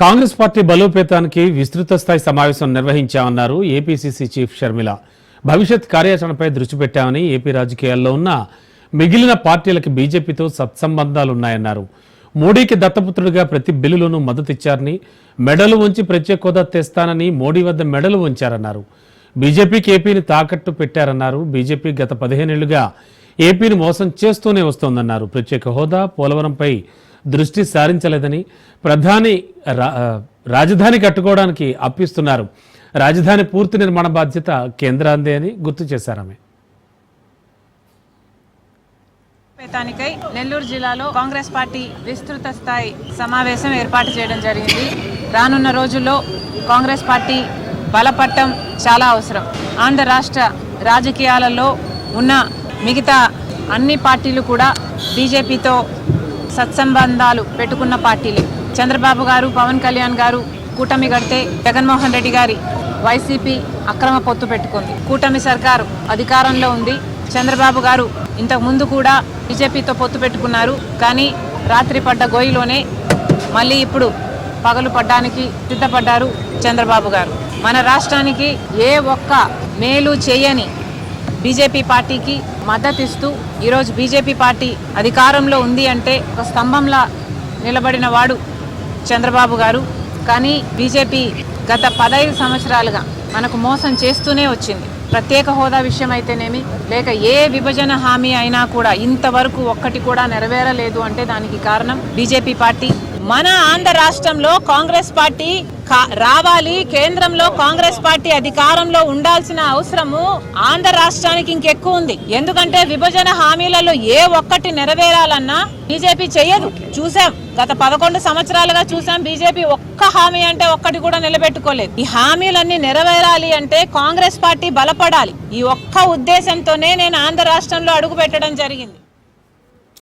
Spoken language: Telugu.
కాంగ్రెస్ పార్టీ బలోపేతానికి విస్తృత స్థాయి సమావేశం నిర్వహించామన్నారు ఏపీసీసీ చీఫ్ షర్మిల. భవిష్యత్ కార్యాచరణపై దృష్టి పెట్టామని, ఏపీ రాజకీయాల్లో ఉన్న మిగిలిన పార్టీలకు బీజేపీతో సత్సంబంధాలున్నాయన్నారు. మోడీకి దత్తపుత్రుడిగా ప్రతి బిల్లులోనూ మద్దతిచ్చారని, మెడలు ఉంచి ప్రత్యేక హోదా తెస్తానని మోడీ వద్ద మెడలు ఉంచారన్నారు. బీజేపీకి ఏపీని తాకట్టు పెట్టారన్నారు. బీజేపీ గత 15 ఏళ్లుగా ఏపీని మోసం చేస్తూనే వస్తోందన్నారు. ప్రత్యేక హోదా, పోలవరంపై దృష్టి సారించలేదని, ప్రధాని రాజధాని కట్టుకోవడానికి అప్పిస్తున్నారు. రాజధాని పూర్తి నిర్మాణ బాధ్యత కేంద్రాందే అని గుర్తు చేశారు. ఆమె నెల్లూరు జిల్లాలో కాంగ్రెస్ పార్టీ విస్తృత స్థాయి సమావేశం ఏర్పాటు చేయడం జరిగింది. రానున్న రోజుల్లో కాంగ్రెస్ పార్టీ బలపడటం చాలా అవసరం. ఆంధ్ర రాష్ట్ర రాజకీయాలలో ఉన్న మిగతా అన్ని పార్టీలు కూడా బీజేపీతో సత్సంబంధాలు పెట్టుకున్న పార్టీలే. చంద్రబాబు గారు, పవన్ కళ్యాణ్ గారు కూటమి కడితే జగన్మోహన్ రెడ్డి గారి వైసీపీ అక్రమ పొత్తు పెట్టుకుంది. కూటమి సర్కారు అధికారంలో ఉంది. చంద్రబాబు గారు ఇంతకు ముందు కూడా బీజేపీతో పొత్తు పెట్టుకున్నారు. కానీ రాత్రి పడ్డ గోయిలోనే మళ్ళీ ఇప్పుడు పగలు పడ్డానికి సిద్ధపడ్డారు చంద్రబాబు గారు. మన రాష్ట్రానికి ఏ ఒక్క మేలు చేయని బీజేపీ పార్టీకి మద్దతిస్తూ ఈరోజు బీజేపీ పార్టీ అధికారంలో ఉంది అంటే ఒక స్తంభంలా నిలబడిన వాడు చంద్రబాబు గారు. కానీ బీజేపీ గత 15 సంవత్సరాలుగా మనకు మోసం చేస్తూనే వచ్చింది. ప్రత్యేక హోదా విషయం అయితేనేమి, లేక ఏ విభజన హామీ అయినా కూడా ఇంతవరకు ఒక్కటి కూడా నెరవేరలేదు అంటే దానికి కారణం బీజేపీ పార్టీ. మన ఆంధ్ర రాష్ట్రంలో కాంగ్రెస్ పార్టీ రావాలి, కేంద్రంలో కాంగ్రెస్ పార్టీ అధికారంలో ఉండాల్సిన అవసరము ఆంధ్ర రాష్ట్రానికి ఇంకెక్కువ ఉంది. ఎందుకంటే విభజన హామీలలో ఏ ఒక్కటి నెరవేరాలన్నా బీజేపీ చెయ్యదు. చూసాం, గత 11 సంవత్సరాలుగా చూసాం. బీజేపీ ఒక్క హామీ అంటే ఒక్కటి కూడా నిలబెట్టుకోలేదు. ఈ హామీలన్నీ నెరవేరాలి అంటే కాంగ్రెస్ పార్టీ బలపడాలి. ఈ ఒక్క ఉద్దేశంతోనే నేను ఆంధ్ర రాష్ట్రంలో అడుగు పెట్టడం జరిగింది.